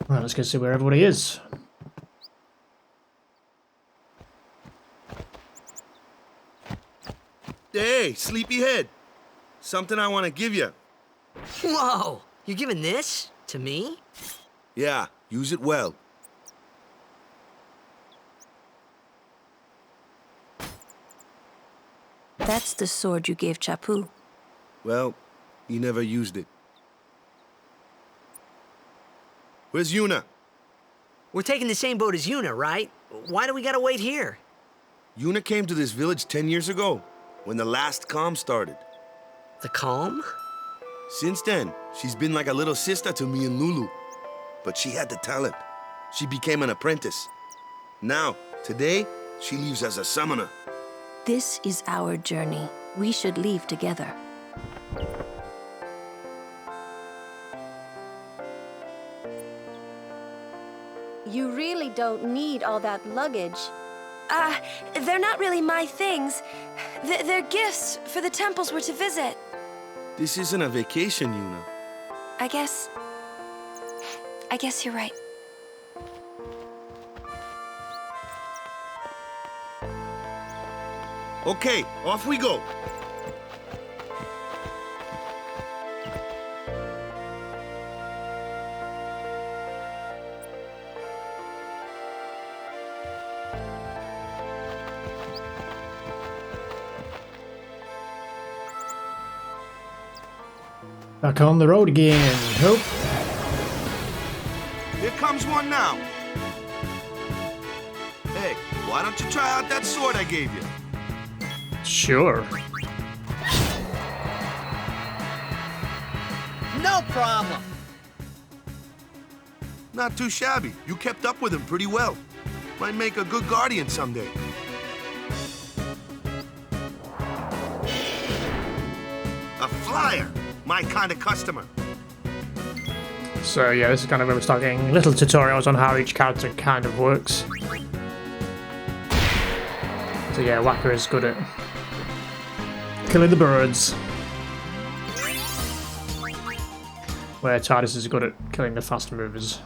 Well, let's go see where everybody is. Hey, sleepyhead. Something I want to give you. Whoa! You're giving this to me? Yeah, use it well. That's the sword you gave Chapu. Well, he never used it. Where's Yuna? We're taking the same boat as Yuna, right? Why do we gotta wait here? Yuna came to this village 10 years ago, when the last calm started. The calm? Since then, she's been like a little sister to me and Lulu. But she had the talent. She became an apprentice. Now, today, she leaves as a summoner. This is our journey. We should leave together. You really don't need all that luggage. They're not really my things. They're gifts for the temples we're to visit. This isn't a vacation, Yuna. I guess you're right. Okay, off we go. Back on the road again. Hope. Here comes one now. Hey, why don't you try out that sword I gave you? Sure. No problem. Not too shabby. You kept up with him pretty well. Might make a good guardian someday. A flyer. My kind of customer. So yeah, this is kind of where we start getting little tutorials on how each character kind of works. So yeah, Waka is good at killing the birds, where Tidus is good at killing the fast movers.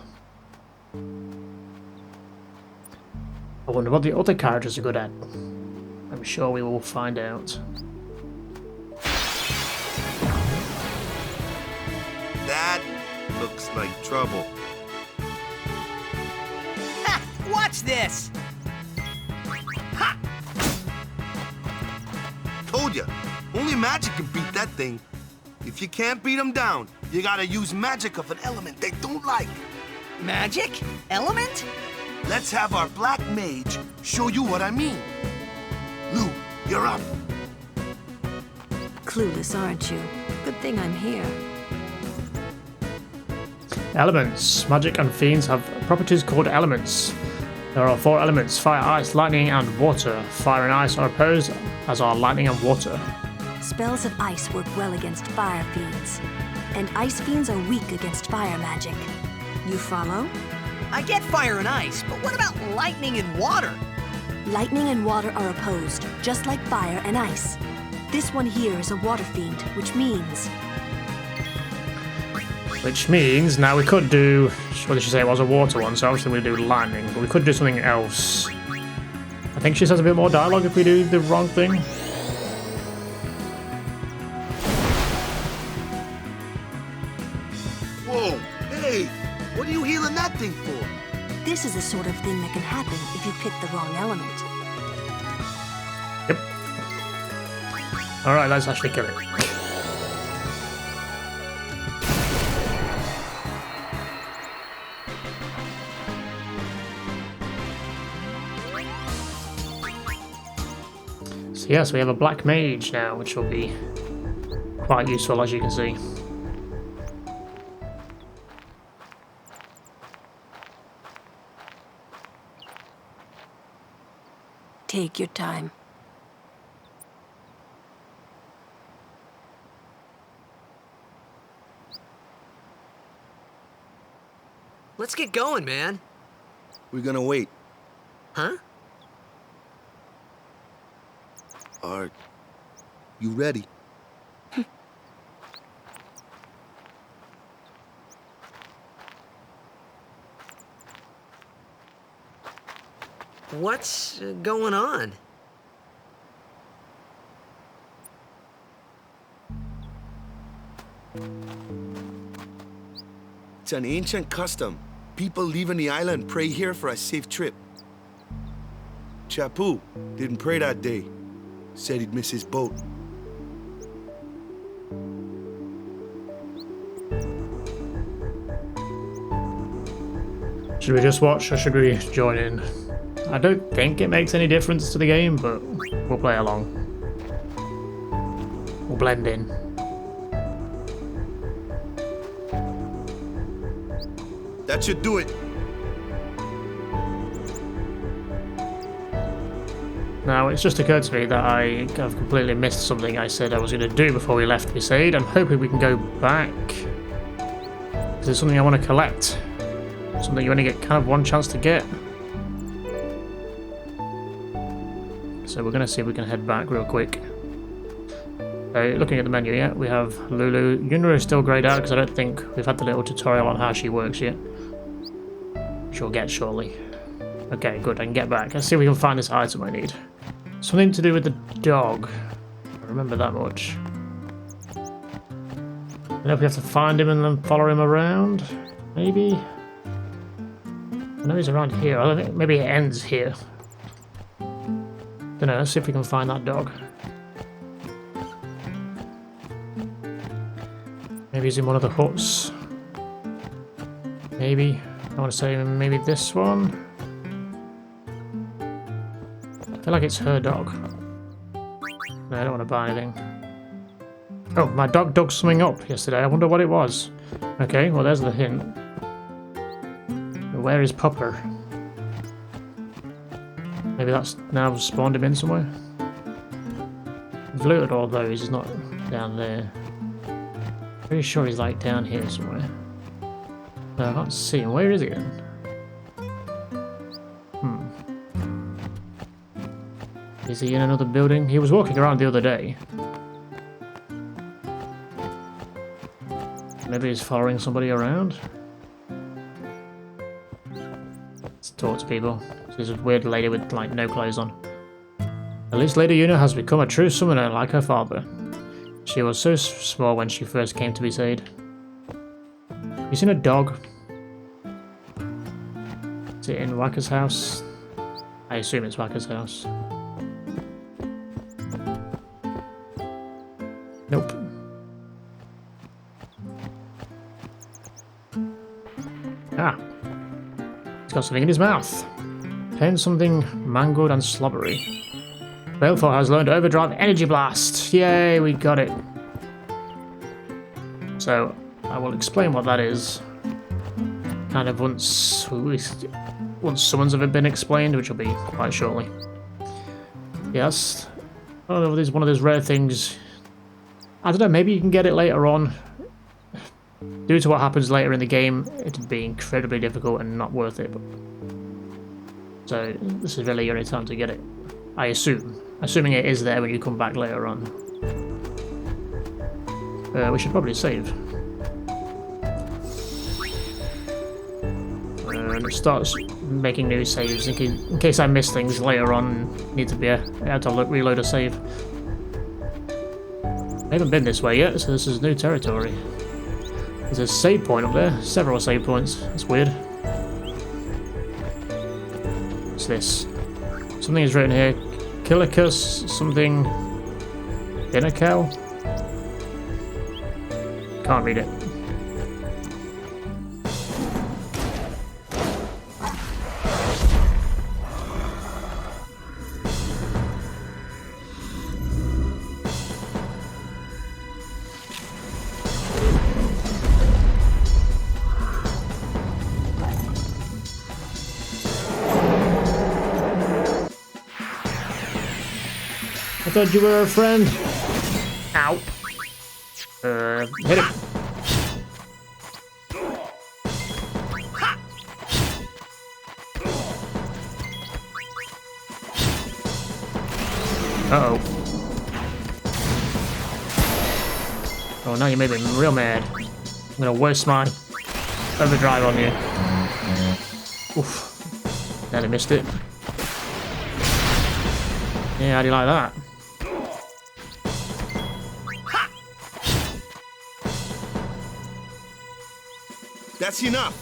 I wonder what the other characters are good at. I'm sure we will find out. That looks like trouble. Ha! Watch this! Ha! Told ya, only magic can beat that thing. If you can't beat them down, you gotta use magic of an element they don't like. Magic? Element? Let's have our black mage show you what I mean. Lou, you're up. Clueless, aren't you? Good thing I'm here. Elements. Magic and fiends have properties called elements. There are 4 elements: fire, ice, lightning, and water. Fire and ice are opposed, as are lightning and water. Spells of ice work well against fire fiends, and ice fiends are weak against fire magic. You follow? I get fire and ice, but what about lightning and water? Lightning and water are opposed, just like fire and ice. This one here is a water fiend, which means... now we could do... What did she say? It was a water one, so obviously we'll do lightning, but we could do something else. I think she says a bit more dialogue if we do the wrong thing. Whoa, hey, what are you healing that thing for? This is the sort of thing that can happen if you pick the wrong element. Yep. Alright, let's actually kill it. So yes, we have a black mage now, which will be quite useful, as you can see. Take your time. Let's get going, man. We're gonna wait. Huh? Are you ready? What's going on? It's an ancient custom. People leaving the island pray here for a safe trip. Chapu didn't pray that day. Said he'd miss his boat. Should we just watch or should we join in? I don't think it makes any difference to the game, but we'll play along. We'll blend in. That should do it. Now, it's just occurred to me that I've completely missed something I said I was going to do before we left Crusade. I'm hoping we can go back. Because it's something I want to collect. Something you only get kind of one chance to get. So we're going to see if we can head back real quick. Looking at the menu, yeah, we have Lulu. Yuna is still greyed out because I don't think we've had the little tutorial on how she works yet. She'll get shortly. Okay, good, I can get back. Let's see if we can find this item I need. Something to do with the dog. I remember that much. I don't know if we have to find him and then follow him around. Maybe? I know he's around here. I think maybe it ends here. Don't know, let's see if we can find that dog. Maybe he's in one of the huts. Maybe. I want to say maybe this one. I feel like it's her dog. No, I don't want to buy anything. Oh, my dog dug something up yesterday. I wonder what it was. Okay, well there's the hint. Where is Pupper? Maybe that's now spawned him in somewhere. I've looted all those, he's not down there. Pretty sure he's like down here somewhere. No, I can't see him. Where is he then? Is he in another building? He was walking around the other day. Maybe he's following somebody around? Let's talk to people. She's a weird lady with like no clothes on. At least Lady Yuna has become a true summoner like her father. She was so small when she first came to be saved. You seen a dog? Is it in Wakka's house? I assume it's Wakka's house. Nope. Ah. He's got something in his mouth. Pain something mangled and slobbery. Valefor has learned Overdrive Energy Blast. Yay, we got it. So, I will explain what that is. Kind of once summons have been explained, which will be quite shortly. Yes. I don't know if there's one of those rare things. I don't know, maybe you can get it later on. Due to what happens later in the game, it'd be incredibly difficult and not worth it. So, this is really your only time to get it. I assume. Assuming it is there when you come back later on. We should probably save. And start making new saves in case I miss things later on. Need to be able to reload a save. I haven't been this way yet, so this is new territory. There's a save point up there. Several save points. That's weird. What's this? Something is written here. Killicus, something. Dinner cow? Can't read it. I thought you were a friend. Ow. Hit him. Uh-oh. Oh, now you made me real mad. I'm gonna waste my overdrive on you. Oof. Nearly missed it. Yeah, how do you like that? That's enough.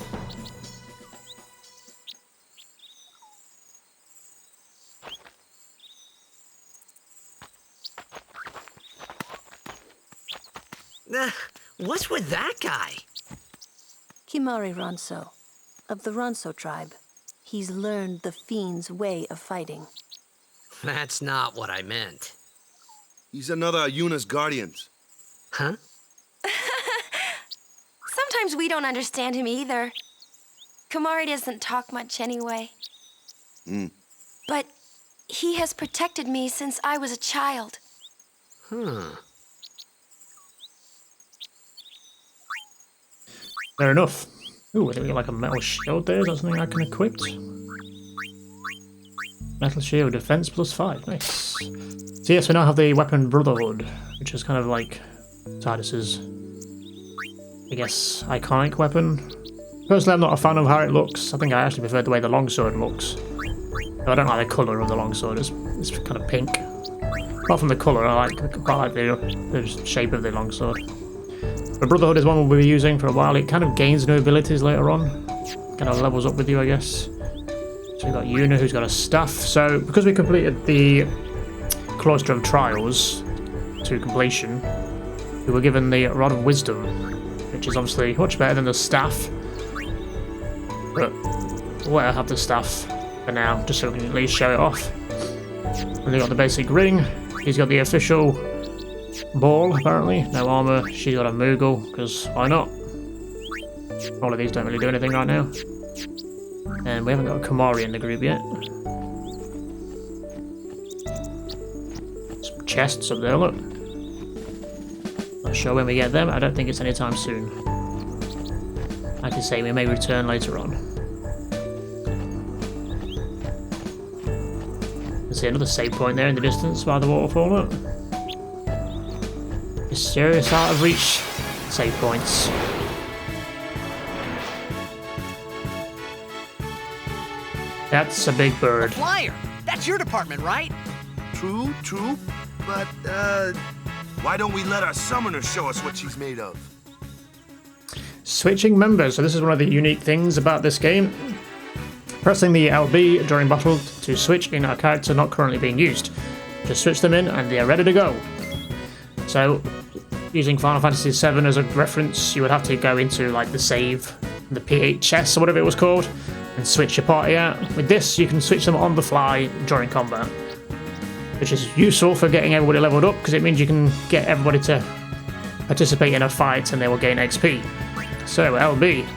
What's with that guy? Kimari Ronso, of the Ronso tribe. He's learned the Fiend's way of fighting. That's not what I meant. He's another of Yuna's guardians. Huh? Sometimes we don't understand him either. Kamari doesn't talk much anyway. But he has protected me since I was a child. Fair enough. Ooh, I think we got like a metal shield there. Is that something I can equip? Metal shield, defense +5. Nice. So yes, we now have the weapon Brotherhood, which is kind of like Tidus's, I guess, iconic weapon. Personally, I'm not a fan of how it looks. I think I actually prefer the way the longsword looks. I don't like the colour of the longsword. It's kind of pink. Apart from the colour, I quite like the shape of the longsword. But Brotherhood is one we'll be using for a while. It kind of gains new abilities later on. Kind of levels up with you, I guess. So we've got Yuna, who's got a staff. So because we completed the Cloister of Trials to completion, we were given the Rod of Wisdom, which is obviously much better than the staff. But we'll have the staff for now, just so we can at least show it off. And they got the basic ring. He's got the official ball, apparently. No armor. She's got a Moogle, because why not? All of these don't really do anything right now. And we haven't got a Kamari in the group yet. Some chests up there, look. Not sure when we get them. I don't think it's anytime soon. Like I say, we may return later on. I see another save point there in the distance by the waterfall, look. Mysterious out of reach save points. That's a big bird. Flyer! That's your department, right? True, but, why don't we let our summoner show us what she's made of? Switching members. So this is one of the unique things about this game. Pressing the LB during battle to switch in a character not currently being used. Just switch them in and they're ready to go. So, using Final Fantasy VII as a reference, you would have to go into like the save, the PHS or whatever it was called, and switch your party out. With this, you can switch them on the fly during combat, which is useful for getting everybody leveled up because it means you can get everybody to participate in a fight and they will gain XP. So, LB.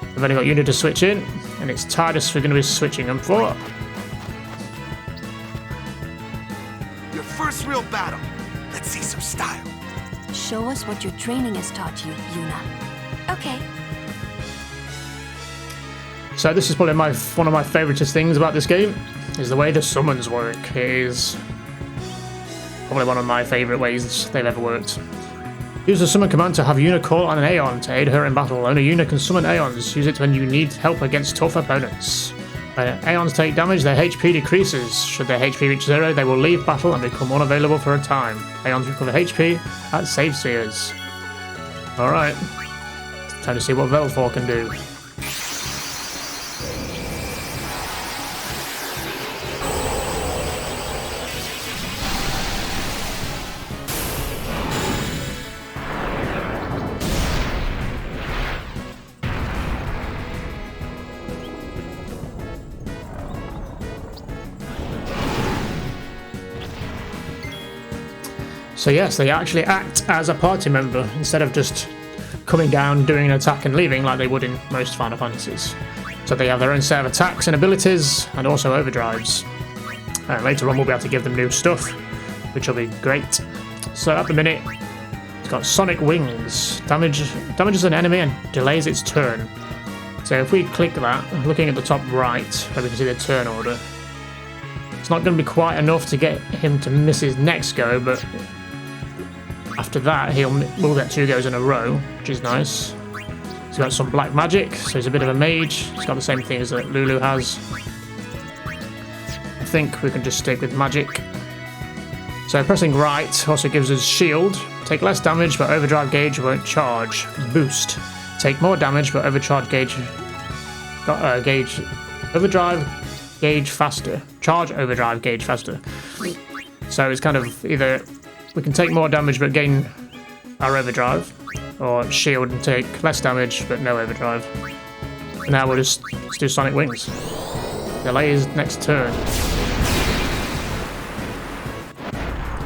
We've only got Yuna to switch in, and it's Tidus we're going to be switching them for. Your first real battle. Let's see some style. Show us what your training has taught you, Yuna. Okay. So this is probably one of my favouriteest things about this game, is the way the summons work. It is probably one of my favourite ways they've ever worked. Use the summon command to have Yuna call on an Aeon to aid her in battle. Only Yuna can summon Aeons. Use it when you need help against tough opponents. When Aeons take damage, their HP decreases. Should their HP reach 0, they will leave battle and become unavailable for a time. Aeons recover HP at save spheres. Alright. Time to see what Valefor can do. So yes, they actually act as a party member instead of just coming down, doing an attack and leaving like they would in most Final Fantasies. So they have their own set of attacks and abilities and also overdrives. And later on we'll be able to give them new stuff, which will be great. So at the minute, it's got Sonic Wings. Damages an enemy and delays its turn. So if we click that, looking at the top right, where we can see the turn order, it's not going to be quite enough to get him to miss his next go, but after that, we'll get 2 goes in a row, which is nice. He's got some black magic, so he's a bit of a mage. He's got the same thing as that Lulu has. I think we can just stick with magic. So pressing right also gives us shield. Take less damage, but overdrive gauge won't charge. Boost. Take more damage, but overdrive gauge faster. Charge overdrive gauge faster. So it's kind of either we can take more damage but gain our overdrive, or shield and take less damage but no overdrive. And now we'll just do Sonic Wings. Delay his next turn.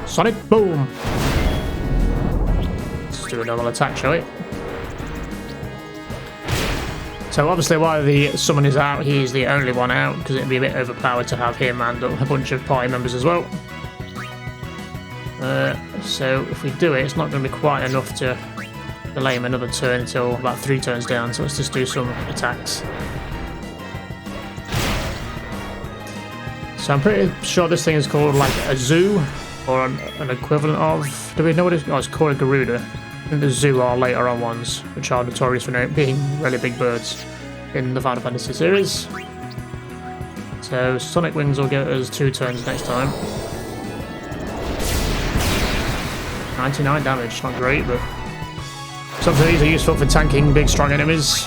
Sonic Boom! Let's do a normal attack, shall we? So obviously while the summon is out, he's the only one out, because it'd be a bit overpowered to have him and a bunch of party members as well. So if we do it, it's not going to be quite enough to delay him another turn until about 3 turns down, so let's just do some attacks. So I'm pretty sure this thing is called like a zoo, or an equivalent of... Do we know what it's... Oh, it's called a Garuda. I think the zoo are later on ones, which are notorious for being really big birds in the Final Fantasy series. So Sonic Wings will get us 2 turns next time. 99 damage, not great, but some of these are useful for tanking big strong enemies.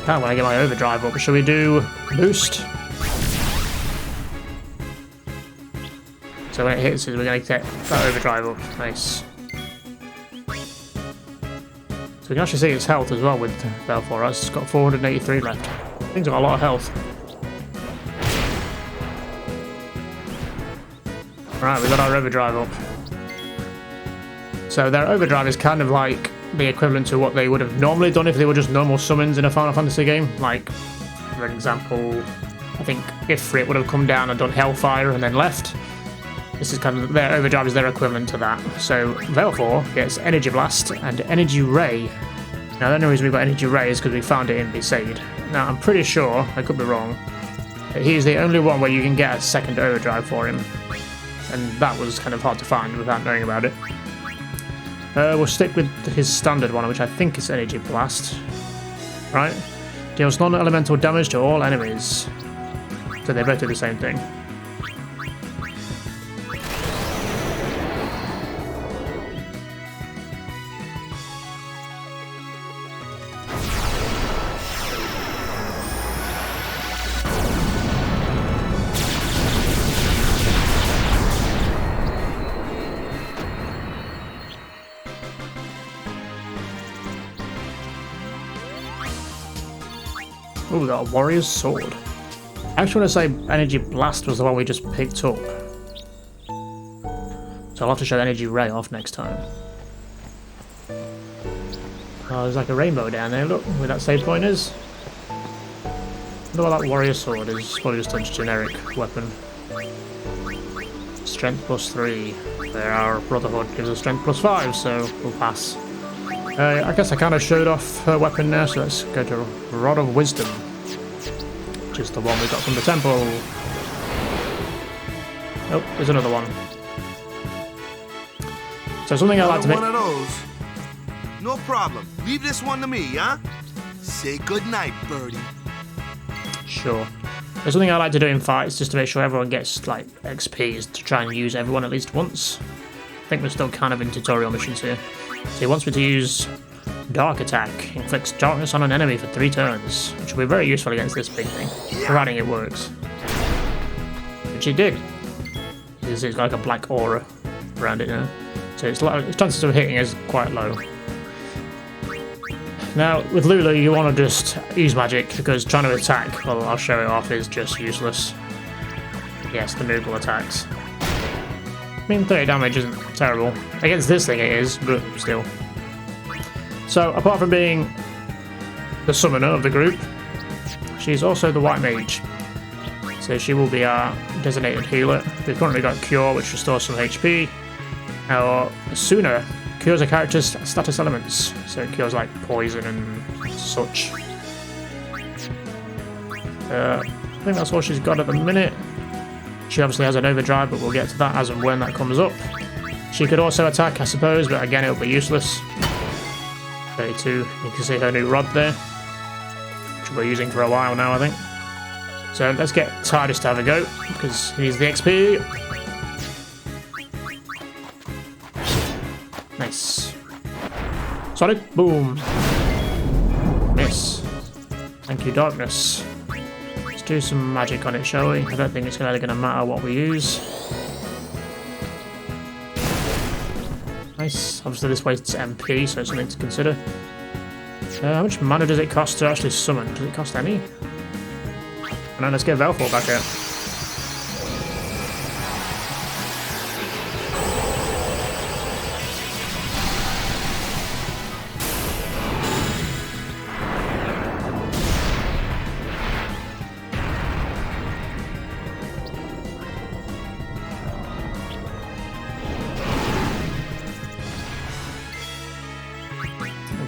Can't when I get my overdrive up. Shall we do boost? So when it hits us, we're going to get that overdrive up. Nice. So we can actually see its health as well with Valefor. It's got 483 left. Thing's got a lot of health. Right, we got our overdrive up. So their overdrive is kind of like the equivalent to what they would have normally done if they were just normal summons in a Final Fantasy game. Like, for example, I think Ifrit would have come down and done Hellfire and then left. This is kind of their overdrive is their equivalent to that. So Valefor gets Energy Blast and Energy Ray. Now the only reason we've got Energy Ray is because we found it in Besaid. Now I'm pretty sure, I could be wrong, that he is the only one where you can get a second overdrive for him. And that was kind of hard to find without knowing about it. We'll stick with his standard one, which I think is Energy Blast. Right? Deals non-elemental damage to all enemies. So they both do the same thing. Oh, we got a Warrior's Sword. I actually want to say Energy Blast was the one we just picked up. So I'll have to show Energy Ray off next time. Oh, there's like a rainbow down there, look, where that save point is. I wonder what that Warrior Sword is. It's probably just a generic weapon. Strength +3. There, our Brotherhood gives us Strength +5, so we'll pass. I guess I kind of showed off her weapon now, so let's go to Rod of Wisdom, which is the one we got from the temple. Oh, there's another one. So something I like to make... One of those. No problem. Leave this one to me, huh? Say goodnight, birdie. Sure. There's something I like to do in fights, just to make sure everyone gets like XP, is to try and use everyone at least once. I think we're still kind of in tutorial missions here. So he wants me to use Dark Attack. Inflicts darkness on an enemy for 3 turns, which will be very useful against this big thing, providing it works. Which it did. It's got like a black aura around it now. So its chances of hitting is quite low. Now, with Lulu, you want to just use magic, because trying to attack, well, I'll show it off, is just useless. Yes, the Moogle attacks. I mean, 30 damage isn't terrible. Against this thing it is, but still. So, apart from being the summoner of the group, she's also the White Mage. So she will be our designated healer. We've currently got Cure, which restores some HP. Our Sooner cures a character's status elements. So it cures like poison and such. I think that's all she's got at the minute. She obviously has an overdrive, but we'll get to that as and when that comes up. She could also attack, I suppose, but again, it'll be useless. 32, you can see her new rod there, which we're using for a while now, I think. So let's get TARDIS to have a go, because he needs the XP. Nice. Sonic, boom. Miss. Thank you, Darkness. Let's do some magic on it, shall we? I don't think it's really going to matter what we use. Nice. Obviously this wastes MP, so it's something to consider. How much mana does it cost to actually summon? Does it cost any? And then let's get Valefor back out.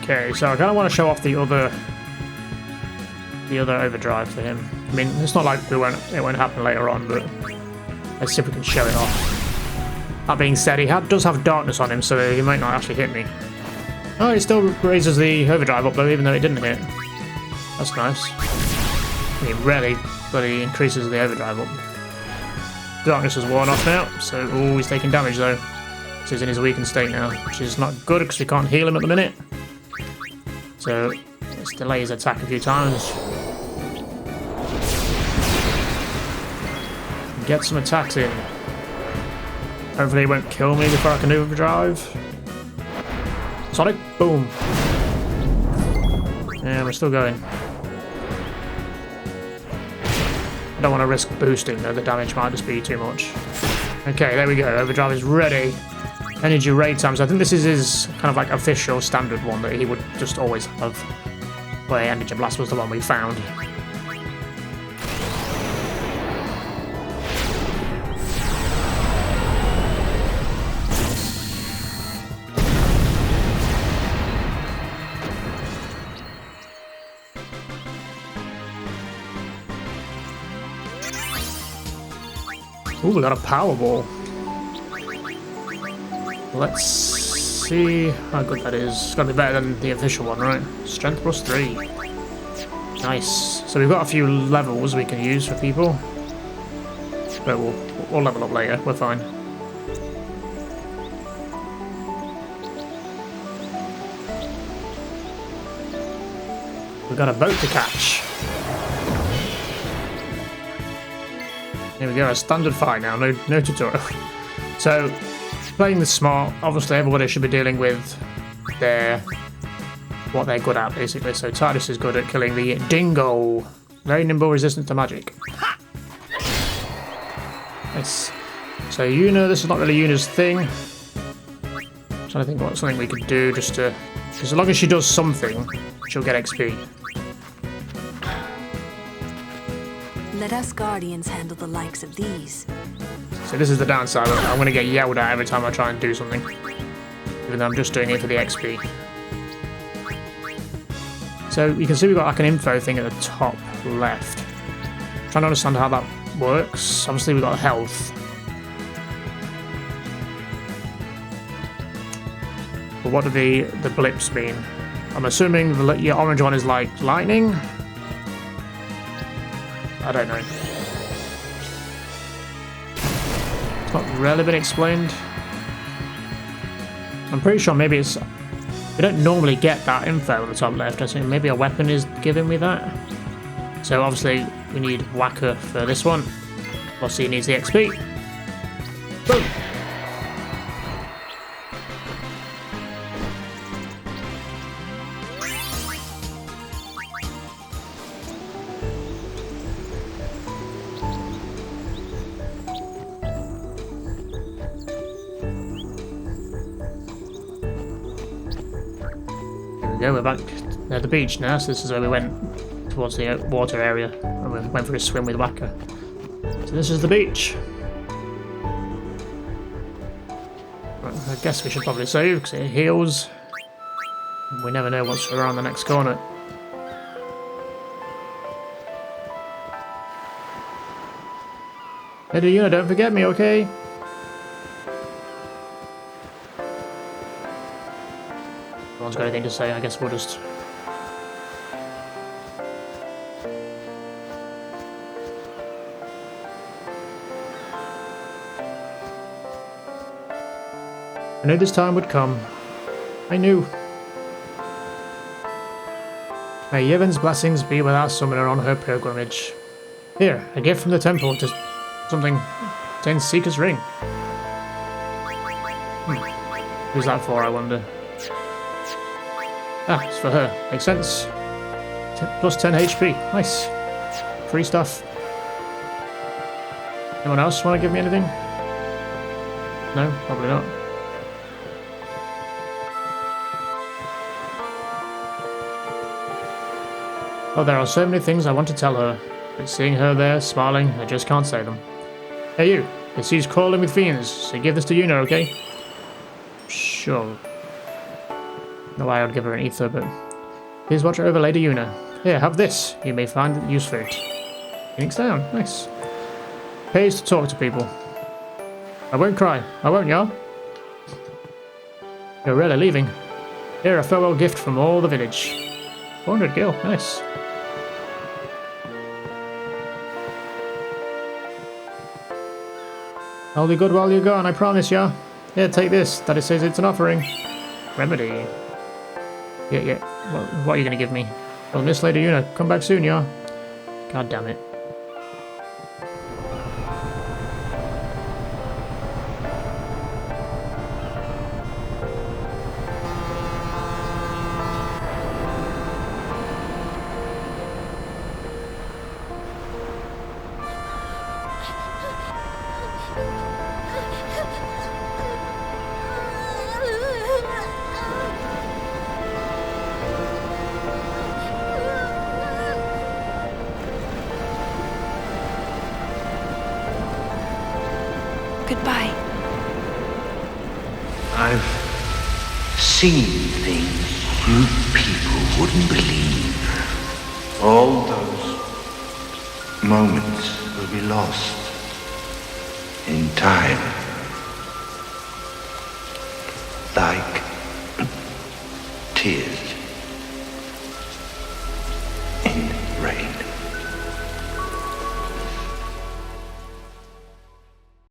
Okay, so I kind of want to show off the other overdrive for him. I mean, it's not like it won't happen later on, but let's see if we can show it off. That being said, he does have darkness on him, so he might not actually hit me. Oh, it still raises the overdrive up though, even though it didn't hit. That's nice. I mean, rarely, but he increases the overdrive up. Darkness is worn off now, so he's taking damage though. So he's in his weakened state now, which is not good because we can't heal him at the minute. So let's delay his attack a few times. Get some attacks in. Hopefully he won't kill me before I can overdrive. Sonic, boom. Yeah, we're still going. I don't want to risk boosting though, the damage might just be too much. Okay, there we go, overdrive is ready. Energy raid times. I think this is his kind of like official standard one that he would just always have. Where Energy Blast was the one we found. Ooh, we got a Powerball. Let's see how good that is. It's got to be better than the official one, right? Strength plus 3. Nice. So we've got a few levels we can use for people. But we'll level up later. We're fine. We've got a boat to catch. Here we go. A standard fight now. No tutorial. So playing this smart, obviously everybody should be dealing with what they're good at, basically. So TARDIS is good at killing the dingo. Very nimble, resistant to magic. Nice. So this is not really Yuna's thing. I'm trying to think what something we could do just to... Because as long as she does something, she'll get XP. Let us Guardians handle the likes of these. So this is the downside. I'm going to get yelled at every time I try and do something. Even though I'm just doing it for the XP. So you can see we've got like an info thing at the top left. I'm trying to understand how that works. Obviously we've got health. But what do the blips mean? I'm assuming your orange one is like lightning? I don't know. It's not really been explained. I'm pretty sure maybe it's... We don't normally get that info on the top left. I think maybe a weapon is giving me that. So obviously we need Whacker for this one. Plus he needs the XP. Boom! We're back at the beach now, so this is where we went towards the water area and we went for a swim with Whacker. So this is the beach. Right, I guess we should probably save because it heals. We never know what's around the next corner. Hey, Yuna, don't forget me, okay? No one's got anything to say, I guess we'll just... I knew this time would come. I knew. May Yevon's blessings be with our summoner on her pilgrimage. Here, a gift from the temple to something contains Seeker's ring. Who's that for, I wonder? Ah, it's for her. Makes sense. Plus 10 HP. Nice. Free stuff. Anyone else want to give me anything? No, probably not. Oh, there are so many things I want to tell her, but seeing her there, smiling, I just can't say them. Hey you, it sees crawling with fiends, so give this to Yuna, okay? Sure. No way I would give her an ether, but... Please watch over Lady Yuna. Here, have this. You may find it useful. Phoenix down. Nice. Pays to talk to people. I won't cry. I won't, y'all. You're really leaving. Here, a farewell gift from all the village. 400 gil. Nice. I'll be good while you're gone, I promise ya. Here, take this. Daddy says it's an offering. Remedy. Yeah. What are you gonna give me? Well, Miss Lady Yuna, come back soon, ya. God damn it. Goodbye. I've seen things you people wouldn't believe. All those moments will be lost in time. Like tears.